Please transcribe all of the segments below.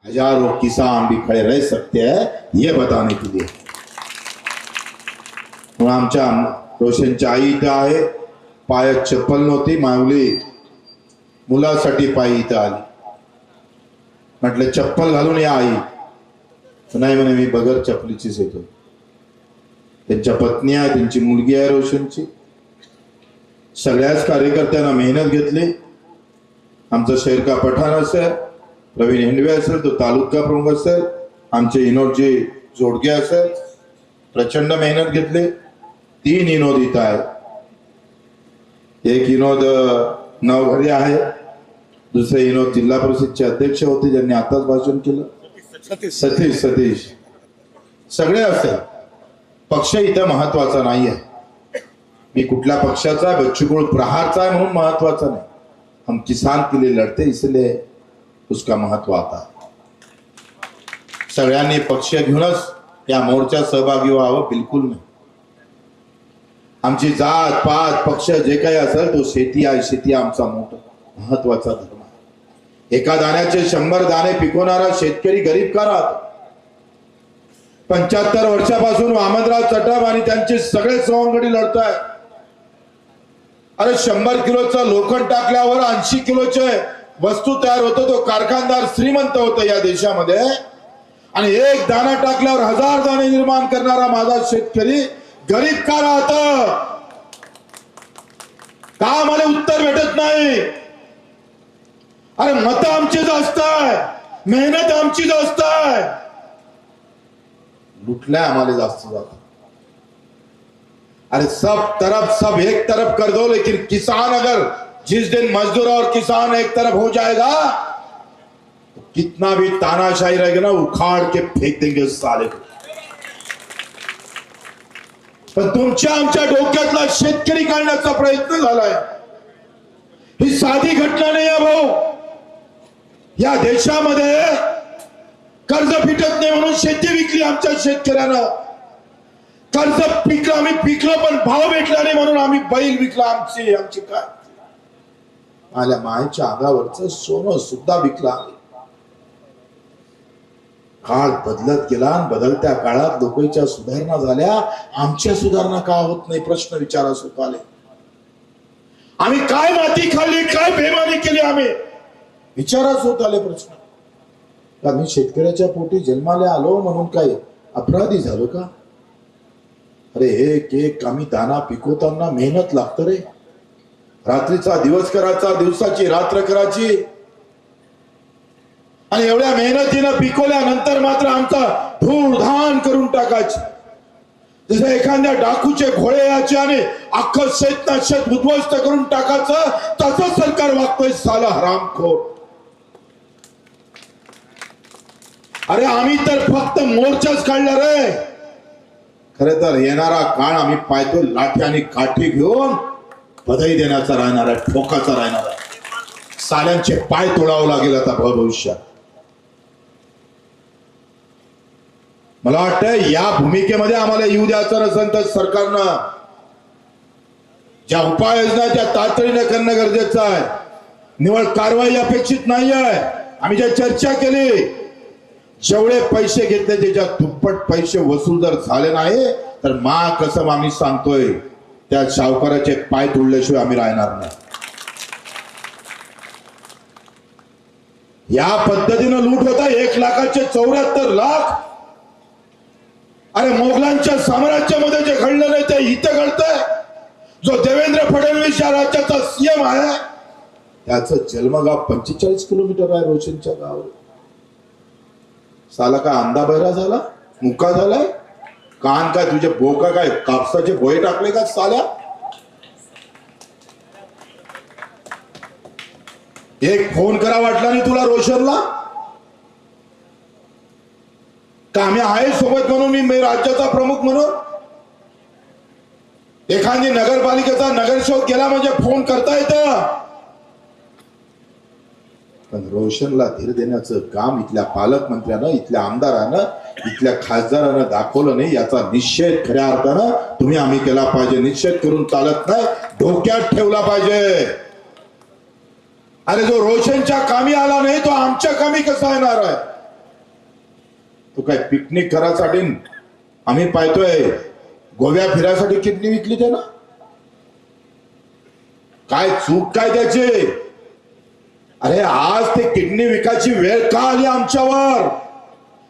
हजारों किसान भी खड़े रह सकते हैं ये बताने के लिए। आमच्या रोशनची आई इथं आहे, पायात चप्पल नव्हती, माऊली मुलासाठी पायी इथं आली। म्हटलं चप्पल घालून या आई, नाही म्हणे मी बगैर चपलीचीच येतो। त्यांच्या पत्नी आहे, त्यांची मुलगी आहे रोशनची। सगळ्याच कार्यकर्त्यांना मेहनत घेतली। आमचा शहर का पठाण असेल, प्रवीण हिंडवे असेल, तो तालुका प्रमुख असेल, आमचे विनोदजी जोडगे असेल, प्रचंड मेहनत घेतली। 3 विनोद इथं आहे। एक विनोद नवघरे आहे, दुसरे विनोद जिल्हा परिषदचे अध्यक्ष होते ज्यांनी आताच भाषण केलं, सतीश। सगळे असते। पक्ष इथं महत्वाचा नाहीये। मी कुठल्या पक्षाचा, बच्चू प्रहारचा आहे म्हणून महत्वाचा नाही। हम किसान के लिए लड़ते इसलिए उसका महत्व आता है। सगळ्यांनी पक्ष घेऊनच या मोर्चात सहभागी व्हावं बिलकुल नाही। आमची जात पात पक्ष जे काही असेल तो शेती आहे, शेती आमचा मोठा महत्वाचा धर्म आहे। एका दाण्याचे 100 दाणे पिकवणारा शेतकरी गरीब का राहतो? 75 वर्षापासून वामनराव चटाप आणि त्यांचे सगळे सवंगडी लढताय। अरे 100 किलोचा लोखंड टाकल्यावर 80 किलोचे वस्तू तयार होतो। तो कारखानदार श्रीमंत होतो या देशामध्ये, आणि एक दाना टाकल्यावर 1000 दाणे निर्माण करणारा माझा शेतकरी गरीब का राहतो? का आम्हाला उत्तर भेटत नाही? अरे मत आमची जास्त आहे, मेहनत आमची जास्त आहे, लुटल्या आम्हाला जास्त जात। अरे सब एक तरफ कर दो, लेकिन किसान अगर जिस दिन मजदूर और किसान एक तरफ हो जाएगा तो कितना भी तानाशाही रहेगा ना, उखाड़ के फेंक देंगे उस साले को। पण तुमच्या आमच्या डोक्यातला शेतकरी काढण्याचा प्रयत्न झालाय। ही साधी घटना नाही आहे भाऊ। या देशामध्ये कर्ज फिटत नाही म्हणून शेती विकली आमच्या शेतकऱ्यानं। कर्ज पिकलं, आम्ही पिकलो पण भाव भेटला नाही म्हणून आम्ही बैल विकला। आमची काय माझ्या मायेच्या अंगावरचं सोनं सुद्धा विकला। काळ बदलत गेला, बदलत्या काळात लोकांच्या सुधारणा झाल्या, आमच्या सुधारणा का होत नाही प्रश्न विचारास होत आले। आम्ही काय माती खाल्ली, काय बेमानी केली, आम्ही विचारास होत आले प्रश्न। का मी शेतकऱ्याच्या पोटी जन्माला आलो म्हणून काय अपराधी झालो का? अरे एक आम्ही दाना पिकवताना मेहनत लागतं रे। रात्रीचा दिवस करायचा, दिवसाची रात्र करायची, आणि एवढ्या मेहनतीनं पिकवल्यानंतर मात्र आमचा धूळधान करून टाकायची। जसं एखाद्या डाकूचे घोडे यायचे आणि अख्खं शेत उद्ध्वस्त करून टाकायचं, तसं सरकार वागतोय साला हरामखोर। अरे आम्ही तर फक्त मोर्चाच काढला रे। खरे तर येणारा काळ आम्ही पाहतो लाठी आणि काठी घेऊन बधाई देण्याचा राहणार आहे, ठोकाचा राहणार आहे। साल्यांचे पाय तोडावं लागेल आता भविष्यात। मला वाटतं या भूमिकेमध्ये आम्हाला येऊ द्यायचं नसेल तर सरकारनं ज्या उपाययोजना त्या तातडीने करणं गरजेचं आहे। निवड कारवाई अपेक्षित नाही आहे। आम्ही ज्या चर्चा केली, जेवढे पैसे घेतले त्याच्या दुप्पट पैसे वसूल जर झाले नाही तर मा कसम आम्ही सांगतोय त्या सावकाराचे पाय तोडल्याशिवाय आम्ही राहणार नाही। या पद्धतीनं लूट होता 1,74 लाख। अरे मोगलांच्या साम्राज्यामध्ये जे घडलं नाही ते इथं घडतंय। जो देवेंद्र फडणवीस या राज्याचा सीएम आहे त्याचं जन्मगाव 45 किलोमीटर आहे रोशनच्या गावावर। साला का अंधा बहिरा झाला, मुका झालाय, कान काय तुझे बोका काय कापसाचे भोये टाकले का साल्या? एक फोन करा वाटला नाही तुला रोशनला? का आम्ही आहे सोबत म्हणून, मी राज्याचा प्रमुख म्हणून? एखादी नगरपालिकेचा नगरसेवक गेला म्हणजे फोन करता येतं, पण रोशनला धीर देण्याचं काम इथल्या पालकमंत्र्यानं, इथल्या आमदारानं, इथल्या खासदारानं दाखवलं नाही। याचा निषेध खऱ्या अर्थानं तुम्ही आम्ही केला पाहिजे। निषेध करून चालत नाही, डोक्यात ठेवला पाहिजे। अरे जो रोशनच्या कामी आला नाही तो आमच्या कामी कसा येणार आहे? तो काय पिकनिक करायसाठी आम्ही पाहतोय गोव्या फिरायसाठी किडनी विकली ते ना. काय चूक काय त्याची? अरे आज ते किडनी विकायची वेळ का आली आमच्यावर?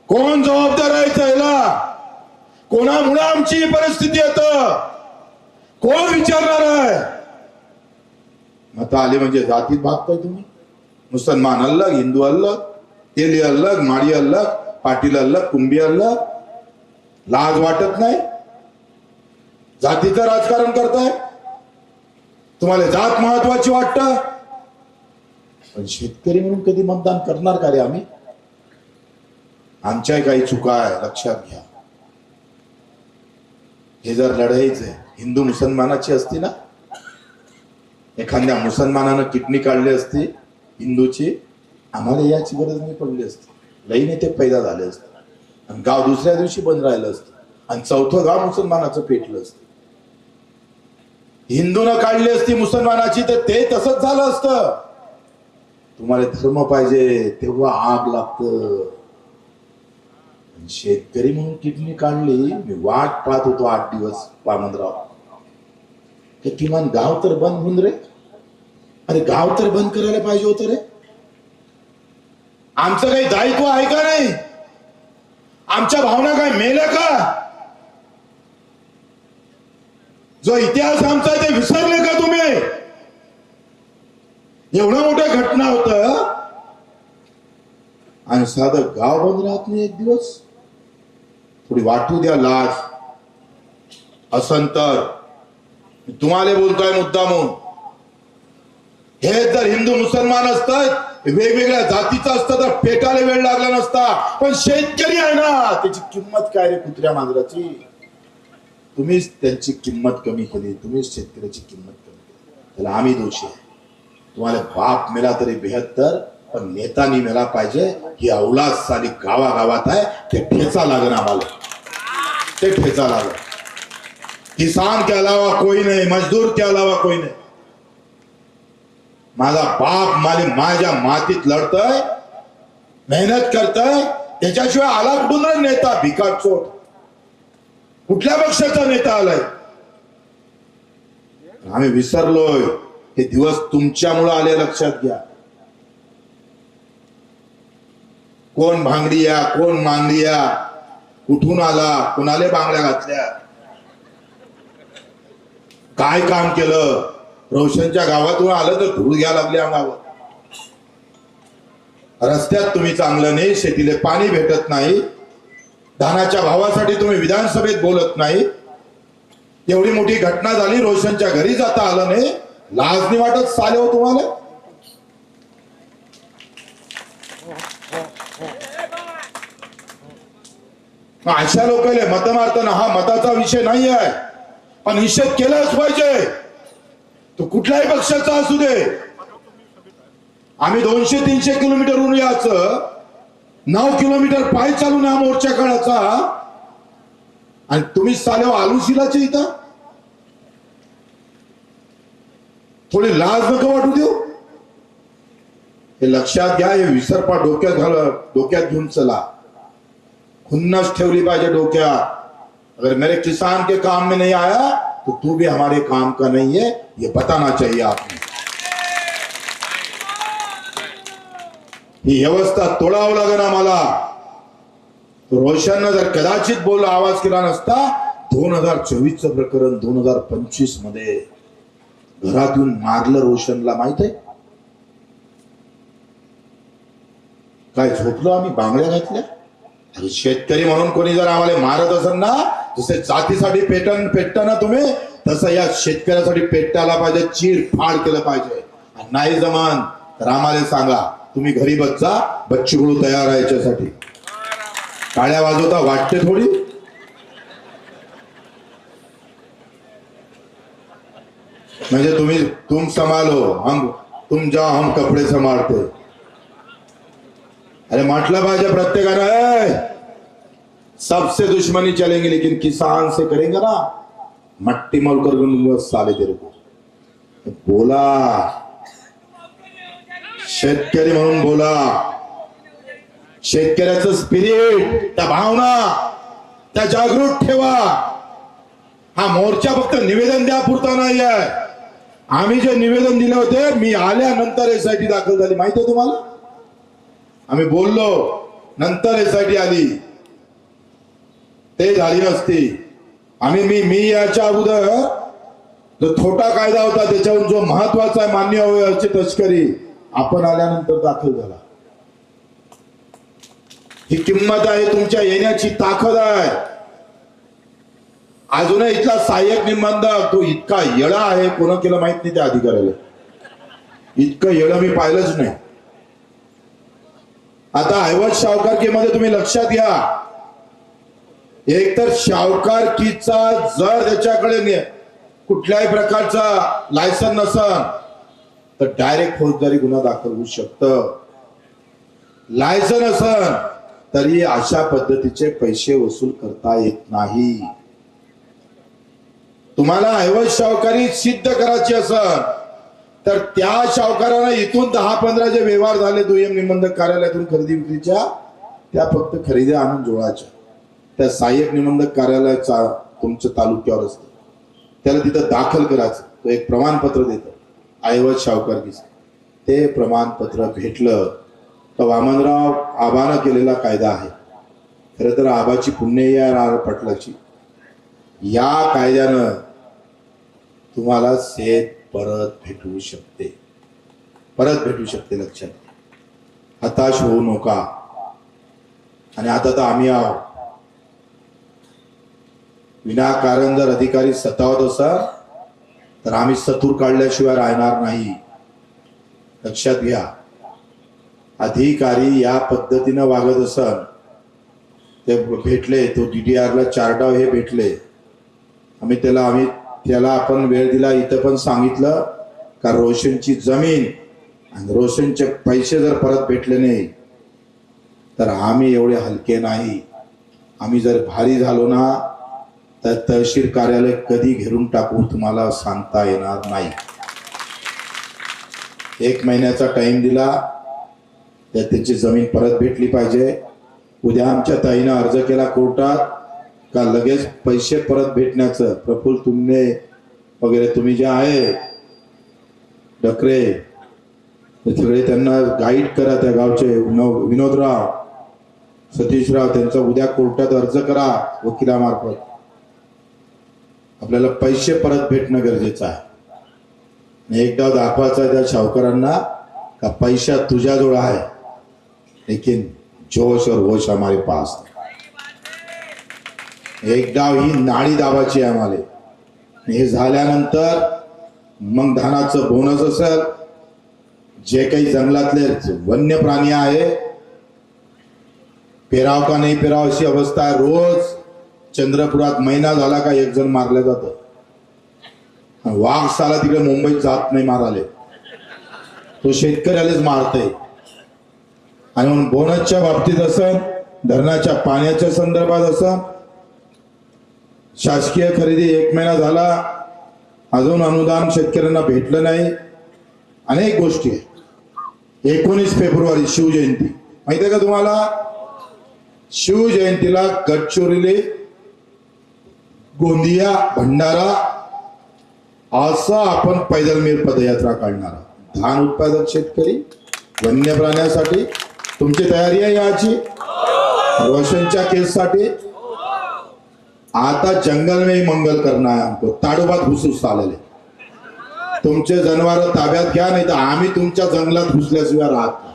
कोण जबाबदार आहे त्याला? कोणामुळे आमची ही परिस्थिती येत? कोण विचारणार आहे? मत आली म्हणजे जातीत भागताय तुम्ही. मुसलमान अलग, हिंदू अलग, तेली अलग, माळी अलग, पाटील अलग, कुंभी अलग. लाज वाटत नाही? जातीचं राजकारण करताय. तुम्हाला जात महत्वाची वाटतं, पण शेतकरी म्हणून कधी मतदान करणार का रे आम्ही? आमच्या काही चुका आहे, लक्षात घ्या. हे जर लढाईच आहे हिंदू मुसलमानाची असती ना, एखाद्या मुसलमानानं किडनी काढली असती हिंदूची, आम्हाला याची गरज नाही पडली असती. लई नेते पैदा झाले असते आणि गाव दुसऱ्या दिवशी बंद राहिलं असतं आणि चौथं गाव मुसलमानाचं पेटलं असतं. हिंदूनं काढली असती मुसलमानाची तर ते तसंच झालं असतं. तुम्हाला धर्म पाहिजे तेव्हा आग लागतं. शेतकरी म्हणून किडनी काढली, मी वाट पाहत होतो 8 दिवस वामनराव, ते किमान गाव तर बंद होऊन रे. अरे गाव तर बंद करायला पाहिजे होतं रे. आमचं काही दायित्व आहे का नाही? आमच्या भावना काय मेल्या का? जो इतिहास आमचा ते विसरले का तुम्ही? एवढं मोठं घटना होत आणि साधं गाव बंद राहत नाही एक दिवस. थोडी वाटू द्या लाज. असंतर तुम्हाला बोलतोय मुद्दामून. हे जर हिंदू मुसलमान असतात, वेगवेगळ्या जातीचं असतं तर पेटायला वेळ लागला नसता. पण शेतकरी आहे ना, त्याची किंमत काय रे कुत्र्या मांजराची? तुम्हीच त्यांची किंमत कमी केली, तुम्हीच शेतकऱ्याची किंमत कमी केली. त्याला आम्ही दोषी आहे. तुम्हाला बाप मेला तरी 72, पण नेतानी मेला पाहिजे ही अवलाद साली गावागावात आहे. ते ठेचा लागन आम्हाला, ते ठेचा लागन. किसान के अलावा कोई नहीं, मजदूर के अलावा कोई नहीं. माझा बाप माझ्या मातीत लढतोय, मेहनत करतोय, त्याच्याशिवाय आला कुठून रे नेता? भिकार चोट. कुठल्या पक्षाचा नेता आलाय? आम्ही विसरलोय. हे दिवस तुमच्यामुळे आले, लक्षात घ्या. कोण भांगडिया, कोण मांगडिया, कुठून आला, कुणाले बांगड्या घातल्या, काय काम केलं? रोशनच्या गावातून आलं तर धूळ घ्या लागले अंगावर. रस्त्यात तुम्ही चांगलं नाही, शेतीला पाणी भेटत नाही, धानाच्या भावासाठी तुम्ही विधानसभेत बोलत नाही. एवढी मोठी घटना झाली, रोशनच्या घरी जाता आलं नाही. लाज नाही वाटत साले हो तुम्हाला? अशा लोकांना मत मारताना हा मताचा विषय नाही आहे, पण निषेध केलाच पाहिजे. तो कुठल्याही पक्षाचा असू दे. आम्ही 200-300 किलोमीटरहून यायचं, 9 किलोमीटर पाय चालून हा मोर्चा काढायचा, आणि तुम्ही साले आलुशिलाचे इथं. थोडी लाज नको वाटू देऊ. हे लक्षात घ्या. हे विसरपा डोक्यात घेऊन चला. खुन्नस ठेवली पाहिजे डोक्यात. अगर मेरे किसान के काम में नहीं आया तो तू भी हमारे काम का नहीं है, ये बताना चाहिए आपने. ही व्यवस्था तोडावं लागेल आम्हाला. रोशननं जर कदाचित बोलला, आवाज केला नसता, 2024चं प्रकरण 2025 मध्ये घरात येऊन मारलं रोशनला. माहित आहे काय? झोपलो आम्ही, बांगड्या घातल्या. अरे शेतकरी म्हणून कोणी जर आम्हाला मारत असेल ना, जसे जातीसाठी पेटता ना तुम्ही, तसं या शेतकऱ्यासाठी पेटायला पाहिजे, चीर फाड केलं पाहिजे. नाही जमान तर आम्हाला सांगा, तुम्ही घरी बच्चा बच्चूकडू तयार आहे याच्यासाठी. टाळ्या वाजवता वाटते थोडी. म्हणजे तुम संभालो, तुम जाओ, हम कपडे संभाळते. अरे म्हटलं पाहिजे प्रत्येकानं, सबसे दुश्मनी चलेंगे लेकिन किसान से करेंगे ना, मट्टी मोल कर साले तेरे को. बोला, शेतकरी म्हणून बोला. शेतकऱ्याचं स्पिरिट, त्या भावना त्या जागृत ठेवा. हा मोर्चा फक्त निवेदन द्या पुरता नाही आहे. आम्ही जे निवेदन दिले होते, मी आल्यानंतर एसआयटी दाखल झाली, माहिती आहे तुम्हाला. आम्ही बोललो, नंतर एसआयटी आली, ते झाली नसती. मी याच्या अगोदर जो छोटा कायदा होता त्याच्यावर जो महत्वाचा आहे मान्य अवयवाची तस्करी, आपण आल्यानंतर दाखल झाला. ही किंमत आहे, तुमच्या येण्याची ताकद आहे. अजूनही इथला सहाय्यक निबंधक तो इतका येडा आहे, कोण केलं माहित नाही त्या अधिकाऱ्याला. इतकं येडं मी पाहिलंच नाही. आता ऐवज सावकारकीमध्ये तुम्ही लक्षात घ्या, एकतर सावकारकीचा जर त्याच्याकडे कुठल्याही प्रकारचा लायसन नसन तर डायरेक्ट फौजदारी गुन्हा दाखल होऊ शकतं. लायसन असन तरी अशा पद्धतीचे पैसे वसूल करता येत नाही. तुम्हाला ऐवज सावकारी सिद्ध करायची असन तर त्या सावकारांना इथून 10-15 जे व्यवहार झाले दुय्यम निबंधक कार्यालयातून खरेदी विक्रीच्या, त्या फक्त खरेदी आणून जोडायच्या. त्या सहाय्यक निबंधक कार्यालयाचा तुमच्या तालुक्यावर असतं, त्याला तिथं दाखल करायचं. तो एक प्रमाणपत्र देतं ऐवज सावकारकीचं. ते प्रमाणपत्र भेटलं तर वामनराव आबानं केलेला कायदा आहे. खरं तर आबाची पुण्य या पटलाची. या कायद्यानं तुम्हाला सेत परत भेटू शकते, परत भेटू शकते. लक्षात घ्या, हताश होऊ नका. आणि आता तर आम्ही आहोत. विनाकारण जर अधिकारी सतावत असाल तर आम्ही सतूर काढल्याशिवाय राहणार नाही. लक्षात घ्या, अधिकारी या पद्धतीनं वागत असाल. ते भेटले, तो DDR ला 4 डाव हे भेटले. आम्ही त्याला आपण वेळ दिला. इथं पण सांगितलं का रोशनची जमीन आणि रोशनचे पैसे जर परत भेटले नाही तर आम्ही एवढे हलके नाही. आम्ही जर भारी झालो ना तर तहसील कार्यालय कधी घेरून टाकू तुम्हाला सांगता येणार नाही. 1 महिन्याचा टाइम दिला, तर त्याची जमीन परत भेटली पाहिजे. उद्या आमच्या ताईनं अर्ज केला कोर्टात का लगेच पैसे परत भेटण्याचं, प्रफुल्ल तुमने वगैरे तुम्ही जे आहे डकरे सगळे त्यांना गाईड करा. त्या गावचे विनोदराव, सतीशराव, त्यांचा उद्या कोर्टात अर्ज करा वकिलामार्फत. आपल्याला पैसे परत भेटणं गरजेचं आहे. एकदा दाखवायचं आहे त्या सावकारांना का पैसा तुझ्याजवळ आहे, लेकिन जोश और होश हमारे पास. एकदा ही नाडी दाबाची आहे आम्हाला. हे झाल्यानंतर मग धानाचं बोनस असेल, जे काही जंगलातले वन्य प्राणी आहे, पेराव का नाही पेराव अशी अवस्था आहे. रोज चंद्रपुरात महिना झाला का 1 जण मारलं जातं. वाघ साला तिकडे मुंबईत जात नाही माराले, तो शेतकऱ्यालाच मारतय. आणि म्हणून बोनसच्या बाबतीत असं, धरणाच्या पाण्याच्या संदर्भात असं, शासकीय खरेदी 1 महिना झाला अजून अनुदान शेतकऱ्यांना भेटलं नाही. अनेक गोष्टी. 19 फेब्रुवारी शिवजयंती, माहिती आहे का तुम्हाला. शिवजयंतीला गडचिरोली, गोंदिया, भंडारा असं आपण पैदल मेर पदयात्रा काढणार. धान उत्पादक शेतकरी, वन्य प्राण्यासाठी तुमची तयारी आहे याची. रोशनच्या केससाठी आता जंगल में मंगल करना है हमको. ताडोबात घुसूस आलेले. तुमचे जनावर ताब्यात घ्या, नाही तर आम्ही तुमच्या जंगलात घुसल्याशिवाय राहत नाही.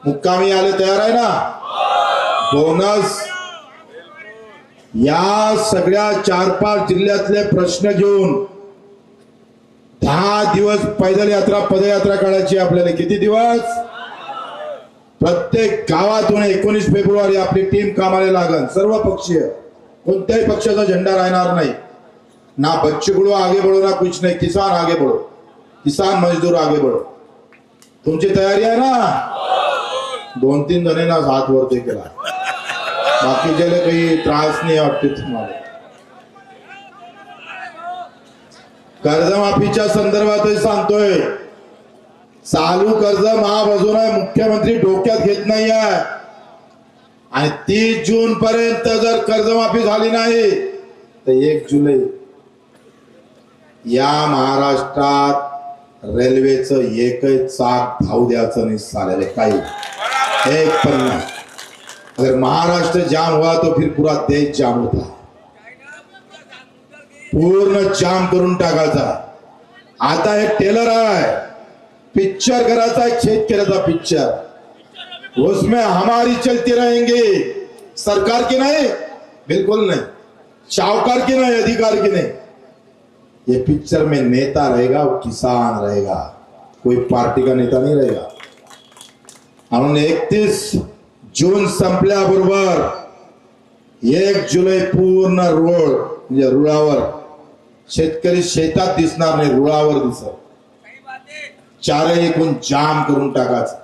मुक्कामी आले तयार आहे ना. बोनस या सगळ्या 4-5 जिल्ह्यातले प्रश्न घेऊन 10 दिवस पैदल यात्रा पदयात्रा काढायची आपल्याला. किती दिवस. प्रत्येक गावातून 19 फेब्रुवारी आपली टीम कामाला लागल. सर्व पक्षीय, कोणत्याही पक्षाचा झेंडा राहणार नाही. ना बच्चू कडू आगे बढ़ो ना कुछ नहीं. किसान आगे बढ़ो, किसान मजदूर आगे बढ़ो. तुमची तयारी आहे ना. 2-3 जणांना हात वरती केला, बाकीच्याला काही त्रास नाही वाटते तुम्हाला. कर्जमाफीच्या संदर्भातही सांगतोय, चालू कर्ज महाबाजूला मुख्यमंत्री डोक्यात घेत नाही आहे. आणि 30 जून पर्यंत जर कर्जमाफी झाली नाही तर 1 जुलै या महाराष्ट्रात रेल्वेचं एकही चाक धावू द्यायचं नाही सालेले काही एक पण नाही. अगर महाराष्ट्र जाम हुआ तो फिर पूरा देश जाम होता. पूर्ण जाम करून टाकायचा. आता एक टेलर आहे, पिक्चर करायचा है, शेतकऱ्याचा पिक्चर, उसमें हमारी चलती रहेंगे, सरकार की नहीं, बिल्कुल नहीं, साहूकार की नहीं, अधिकार की नहीं. ये पिक्चर में नेता रहेगा, वो किसान रहेगा, कोई पार्टी का नेता नहीं रहेगा. म्हणून 31 जून संपल्याबरोबर 1 जुलै पूर्ण रोड म्हणजे रुळावर शेतकरी शेतात दिसणार नाही, रुळावर दिसत. चारही एकूण जाम करून टाकायचं.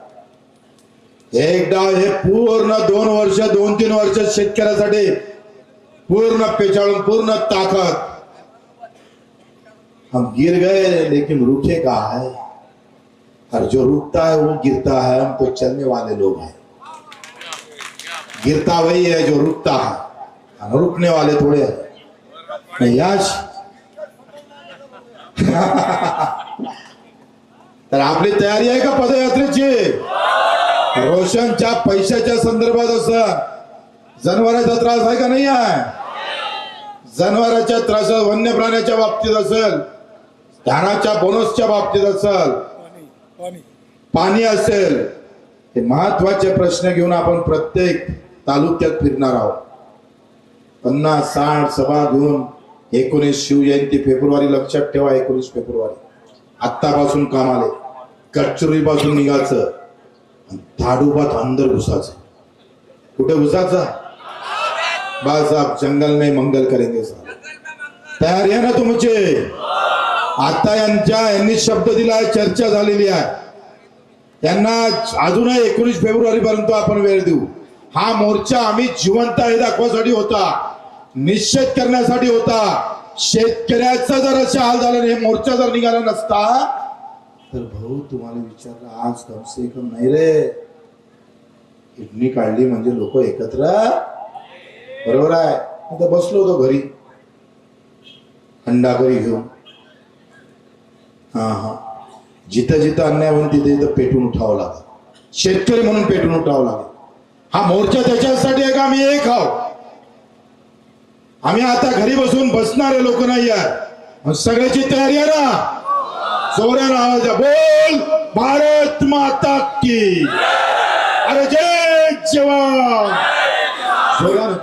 एकदा हे पूर्ण 2 वर्ष 2-3 वर्ष शेतकऱ्यासाठी पूर्ण पेचाळून पूर्ण ताकद. हम गिर गए लेकिन रुके कहा है, और जो रुकता है वो गिरता है. हम तो चलने वाले लोग हैं. गिरता वही है जो रुकता है, और रुकने वाले थोड़े हैं. यश तर आपली तयारी आहे का पदयात्रेची? रोशनच्या पैशाच्या संदर्भात असं जनावरांचा त्रास आहे का नाही आहे? जनावरांच्या त्रास वन्य प्राण्याच्या बाबतीत असेल, धानाच्या बोनसच्या बाबतीत असेल, पाणी असेल, हे महत्वाचे प्रश्न घेऊन आपण प्रत्येक तालुक्यात फिरणार आहोत. 50-60 सभा घेऊन 19 शिवजयंती फेब्रुवारी लक्षात ठेवा. 19 फेब्रुवारी आत्तापासून कामाले गडचिरोली पासून निघायचं, धाडोबात अंदर घुसायचं. कुठे घुसायचं? बस आप जंगल में मंगल करेंगे साहब. तयारी आहे ना तुमचे? आता यांनी शब्द दिला आहे, चर्चा झालेली आहे. त्यांना अजूनही 19 फेब्रुवारी पर्यंत आपण वेळ देऊ. हा मोर्चा आम्ही जिवंत आहे दाखवासाठी होता, निश्चित करण्यासाठी होता. शेतकऱ्याचा जर असे हाल झाले, हे मोर्चा जर निघाला नसता तर भाऊ तुम्हाला विचारलं आज कम से कम नाही रे, किडनी काढली म्हणजे लोक एकत्र, बरोबर आहे. आता बसलो होतो घरी अंडाकरी घेऊन. हा जिथं जिथं अन्याय होईल तिथे तिथं पेटून उठावं लागेल. शेतकरी म्हणून पेटून उठावं लागेल. हा मोर्चा त्याच्यासाठी आहे का आम्ही एक आहोत. आम्ही आता घरी बसून बसणारे लोक नाही आहे. सगळ्याची तयारी आहे ना? जोरानं आवाज द्या. बोल भारत माता की. अरे जय जवान. जोरानं